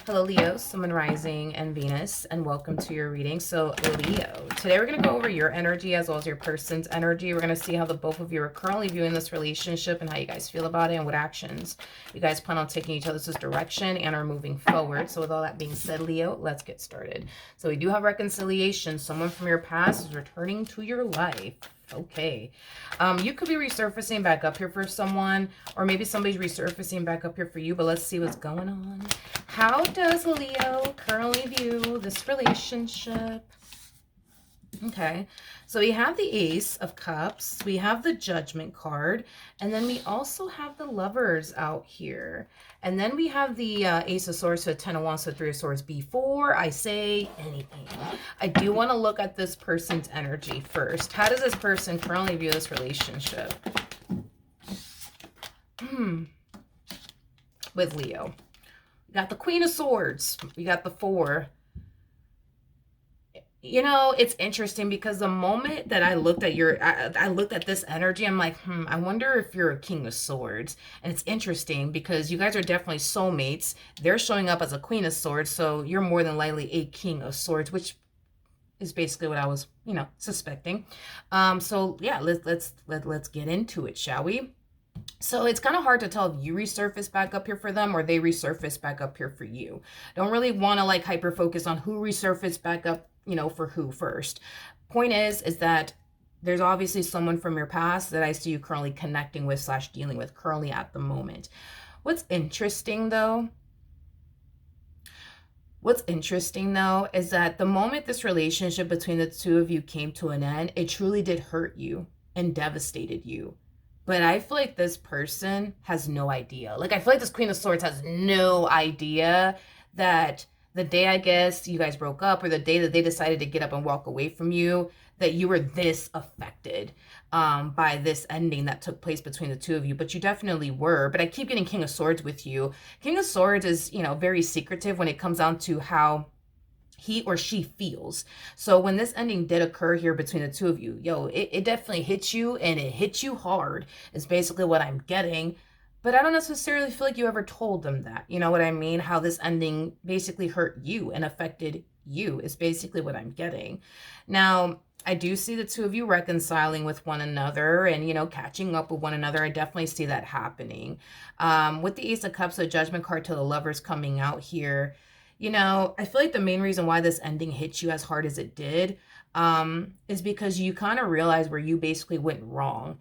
Hello, Leo, Sun, Rising, and Venus, and welcome to your reading. So, Leo, today we're going to go over your energy as well as your person's energy. We're going to see how the both of you are currently viewing this relationship and how you guys feel about it and what actions you guys plan on taking each other's direction and are moving forward. So, with all that being said, Leo, let's get started. So, we do have reconciliation. Someone from your past is returning to your life. Okay. You could be resurfacing back up here for someone, or maybe somebody's resurfacing back up here for you, but let's see what's going on. How does Leo currently view this relationship? Okay, so we have the Ace of Cups, we have the Judgment card, and then we also have the Lovers out here. And then we have the Ace of Swords, so 10 of Wands, so 3 of Swords. Before I say anything, I do want to look at this person's energy first. How does this person currently view this relationship? With Leo. We got the Queen of Swords. We got the 4. You know, it's interesting because the moment that I looked at I looked at this energy, I'm like, I wonder if you're a King of Swords. And it's interesting because you guys are definitely soulmates. They're showing up as a Queen of Swords, so you're more than likely a King of Swords, which is basically what I was, suspecting. So yeah, let's get into it, shall we? So it's kind of hard to tell if you resurface back up here for them or they resurface back up here for you. Don't really want to like hyper focus on who resurfaced back up, for who first. Point is that there's obviously someone from your past that I see you currently connecting with / dealing with currently at the moment. What's interesting though is that the moment this relationship between the two of you came to an end, it truly did hurt you and devastated you. But I feel like this person has no idea. Like, I feel like this Queen of Swords has no idea that the day, I guess, you guys broke up, or the day that they decided to get up and walk away from you, that you were this affected by this ending that took place between the two of you. But you definitely were. But I keep getting King of Swords with you. King of Swords is, very secretive when it comes down to how he or she feels. So when this ending did occur here between the two of you, it definitely hits you, and it hits you hard is basically what I'm getting. But I don't necessarily feel like you ever told them that. You know what I mean? How this ending basically hurt you and affected you is basically what I'm getting. Now, I do see the two of you reconciling with one another and, catching up with one another. I definitely see that happening. With the Ace of Cups, the Judgment card to the Lovers coming out here, I feel like the main reason why this ending hit you as hard as it did is because you kind of realize where you basically went wrong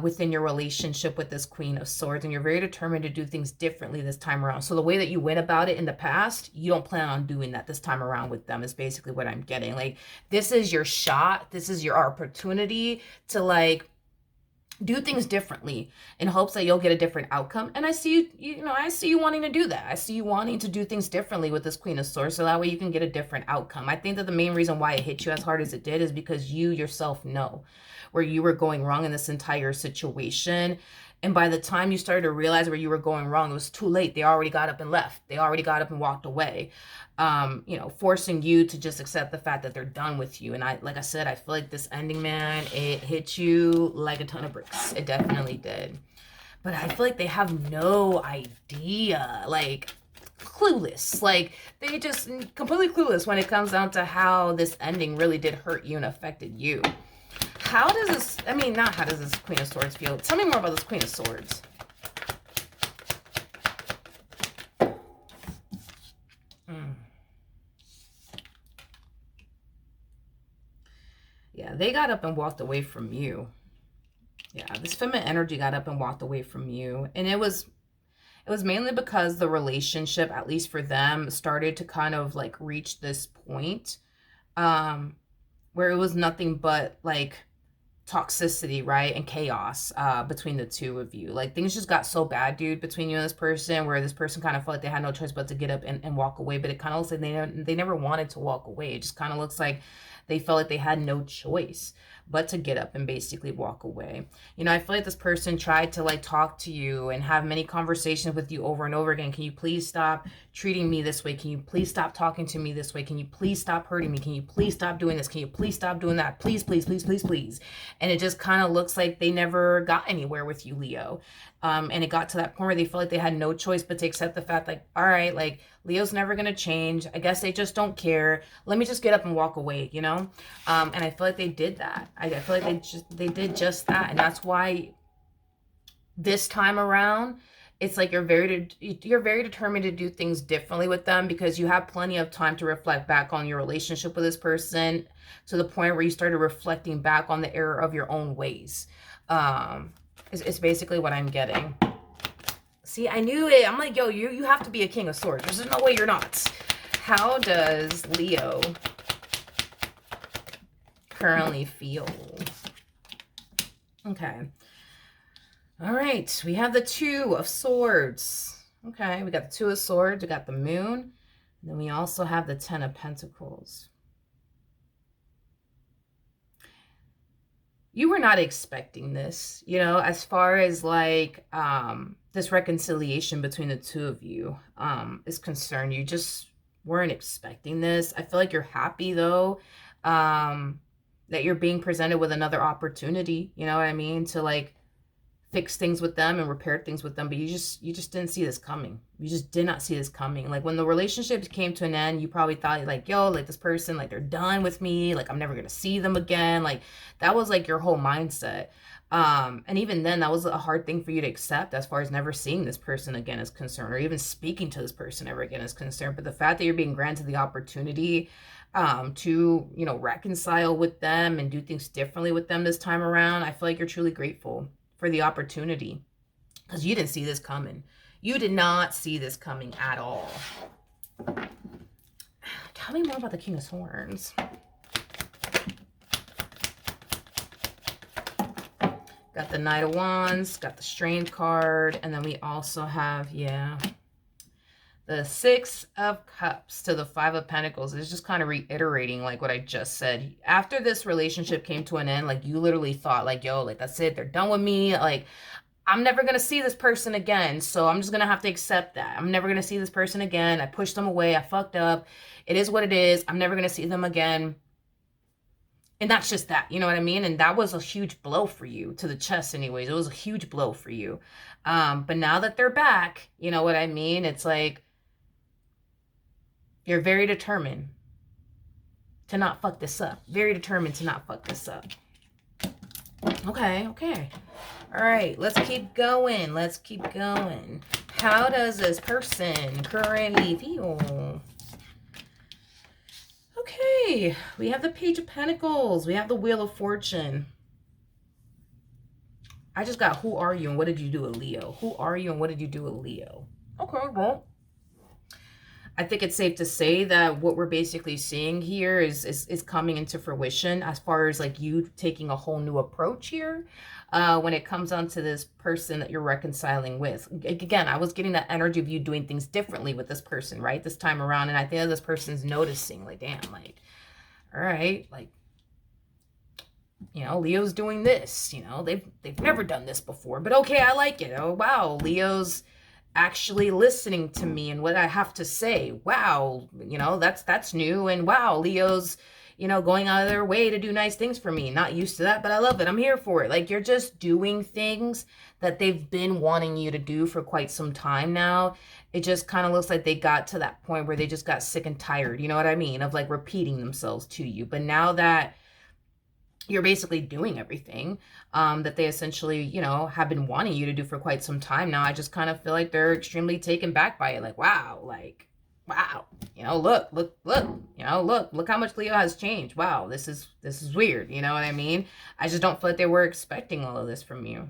within your relationship with this Queen of Swords, and you're very determined to do things differently this time around. So the way that you went about it in the past, you don't plan on doing that this time around with them is basically what I'm getting. Like, this is your shot. This is your opportunity to do things differently in hopes that you'll get a different outcome. And I see I see you wanting to do that. I see you wanting to do things differently with this Queen of Swords, so that way you can get a different outcome. I think that the main reason why it hit you as hard as it did is because you yourself know where you were going wrong in this entire situation. And by the time you started to realize where you were going wrong, it was too late. They already got up and left. They already got up and walked away, forcing you to just accept the fact that they're done with you. And like I said, I feel like this ending, man, it hit you like a ton of bricks. It definitely did. But I feel like they have no idea, clueless. They just completely clueless when it comes down to how this ending really did hurt you and affected you. How does this, not how does this Queen of Swords feel? Tell me more about this Queen of Swords. Yeah, they got up and walked away from you. Yeah, this feminine energy got up and walked away from you. And it was mainly because the relationship, at least for them, started to kind of reach this point where it was nothing but toxicity, right? And chaos between the two of you. Things just got so bad, dude, between you and this person, where this person kind of felt like they had no choice but to get up and walk away. But it kind of looks like they never wanted to walk away. It just kind of looks like they felt like they had no choice but to get up and basically walk away. I feel like this person tried to talk to you and have many conversations with you over and over again. Can you please stop treating me this way? Can you please stop talking to me this way? Can you please stop hurting me? Can you please stop doing this? Can you please stop doing that? Please, please, please, please, please. And it just kind of looks like they never got anywhere with you, Leo. And it got to that point where they felt like they had no choice but to accept the fact, like, all right, like, Leo's never going to change. I guess they just don't care. Let me just get up and walk away, you know? And I feel like they did that. I feel like they did just that. And that's why this time around, it's like you're very determined to do things differently with them, because you have plenty of time to reflect back on your relationship with this person, to the point where you started reflecting back on the error of your own ways. It's basically what I'm getting. See, I knew it. I'm like, yo, you have to be a King of Swords. There's no way you're not. How does Leo currently feel? Okay. All right, we have the Two of Swords. Okay, we got the Two of Swords, we got the Moon, and then we also have the Ten of Pentacles. You were not expecting this, you know, as far as like this reconciliation between the two of you is concerned. You just weren't expecting this. I feel like you're happy though, that you're being presented with another opportunity, you know what I mean, to like fix things with them and repair things with them. But you just didn't see this coming. You just did not see this coming. Like when the relationship came to an end, you probably thought like, yo, like this person, like they're done with me, like I'm never gonna see them again. Like that was like your whole mindset. And even then, that was a hard thing for you to accept, as far as never seeing this person again is concerned, or even speaking to this person ever again is concerned. But the fact that you're being granted the opportunity to, you know, reconcile with them and do things differently with them this time around, I feel like you're truly grateful for the opportunity, because you didn't see this coming. You did not see this coming at all. Tell me more about the King of Swords. Got the Knight of Wands, got the Strength card, and then we also have, yeah, the Six of Cups to the Five of Pentacles. It's just kind of reiterating like what I just said. After this relationship came to an end, like you literally thought like, yo, like that's it. They're done with me. Like I'm never going to see this person again. So I'm just going to have to accept that. I'm never going to see this person again. I pushed them away. I fucked up. It is what it is. I'm never going to see them again. And that's just that, you know what I mean? And that was a huge blow for you, to the chest anyways. It was a huge blow for you. But now that they're back, you know what I mean? It's like, you're very determined to not fuck this up. Very determined to not fuck this up. Okay, okay. All right, let's keep going. Let's keep going. How does this person currently feel? Okay, we have the Page of Pentacles. We have the Wheel of Fortune. I just got, who are you and what did you do with Leo? Who are you and what did you do with Leo? Okay, well, I think it's safe to say that what we're basically seeing here is coming into fruition, as far as like you taking a whole new approach here when it comes down to this person that you're reconciling with. Again, I was getting that energy of you doing things differently with this person, right? This time around. And I think that this person's noticing like, damn, like, all right, like, you know, Leo's doing this, you know, they've never done this before, but okay, I like it. Oh, wow, Leo's actually listening to me and what I have to say. Wow, you know, that's new. And wow, Leo's, you know, going out of their way to do nice things for me. Not used to that, but I love it. I'm here for it. Like, you're just doing things that they've been wanting you to do for quite some time now. It just kind of looks like they got to that point where they just got sick and tired, you know what I mean, of like repeating themselves to you. But now that you're basically doing everything that they essentially, you know, have been wanting you to do for quite some time now, I just kind of feel like they're extremely taken back by it. Like, wow, you know, look, you know, look how much Leo has changed. Wow, this is weird. You know what I mean? I just don't feel like they were expecting all of this from you.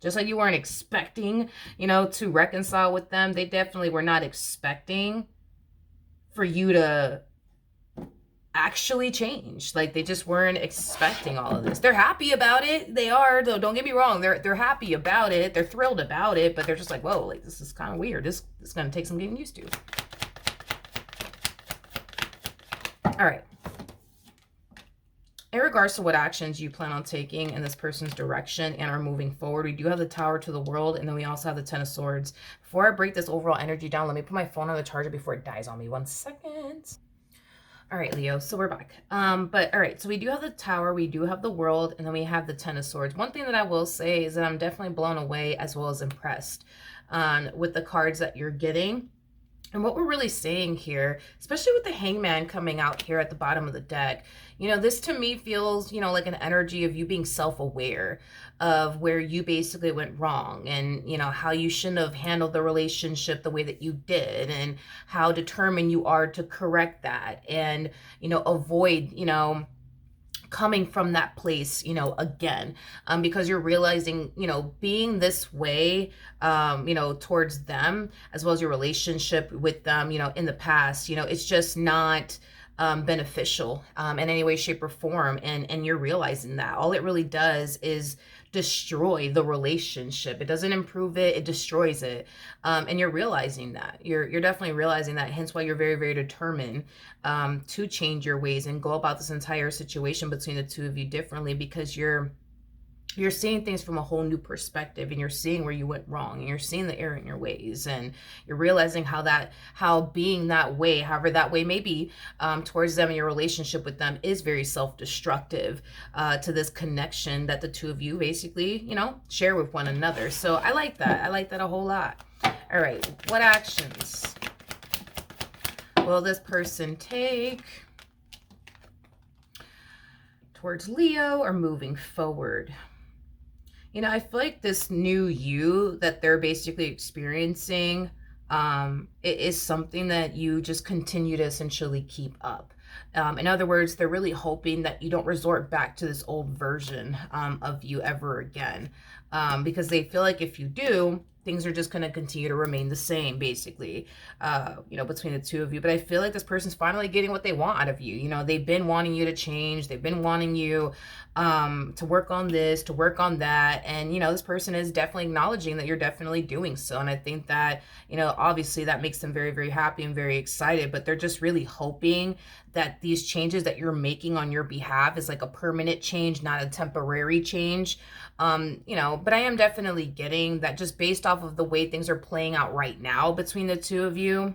Just like you weren't expecting, you know, to reconcile with them, they definitely were not expecting for you to actually change. Like, they just weren't expecting all of this. They're happy about it. They are, though, don't get me wrong. They're happy about it. They're thrilled about it, but they're just like, whoa, like, this is kind of weird. This is going to take some getting used to. All right. In regards to what actions you plan on taking in this person's direction and are moving forward, we do have the Tower to the World, and then we also have the Ten of Swords. Before I break this overall energy down, let me put my phone on the charger before it dies on me. 1 second. All right, Leo, so we're back. But all right, so we do have the Tower, we do have the World, and then we have the Ten of Swords. One thing that I will say is that I'm definitely blown away as well as impressed with the cards that you're getting. And what we're really seeing here, especially with the Hangman coming out here at the bottom of the deck, you know, this to me feels, you know, like an energy of you being self-aware of where you basically went wrong and, you know, how you shouldn't have handled the relationship the way that you did and how determined you are to correct that and, you know, avoid, you know, coming from that place, you know, again, because you're realizing, you know, being this way, you know, towards them, as well as your relationship with them, you know, in the past, you know, it's just not beneficial in any way, shape, or form. And you're realizing that all it really does is destroy the relationship. It doesn't improve it, it destroys it. And you're realizing that. You're definitely realizing that, hence why you're very, very determined to change your ways and go about this entire situation between the two of you differently, because you're seeing things from a whole new perspective, and you're seeing where you went wrong, and you're seeing the error in your ways, and you're realizing how being that way, however that way may be, towards them and your relationship with them is very self-destructive to this connection that the two of you basically, you know, share with one another. So I like that. I like that a whole lot. All right, what actions will this person take towards Leo or moving forward? You know, I feel like this new you that they're basically experiencing, it is something that you just continue to essentially keep up. In other words, they're really hoping that you don't resort back to this old version of you ever again, because they feel like if you do, things are just going to continue to remain the same, basically, you know, between the two of you. But I feel like this person's finally getting what they want out of you. You know, they've been wanting you to change. They've been wanting you to work on this, to work on that. And, you know, this person is definitely acknowledging that you're definitely doing so. And I think that, you know, obviously that makes them very, very happy and very excited, but they're just really hoping that these changes that you're making on your behalf is like a permanent change, not a temporary change. You know, but I am definitely getting that just based off of the way things are playing out right now between the two of you,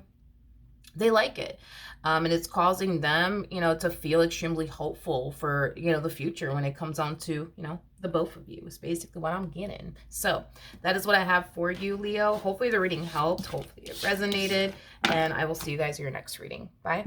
they like it. And it's causing them, you know, to feel extremely hopeful for, you know, the future when it comes on to, you know, the both of you is basically what I'm getting. So that is what I have for you, Leo. Hopefully the reading helped. Hopefully it resonated. And I will see you guys in your next reading. Bye.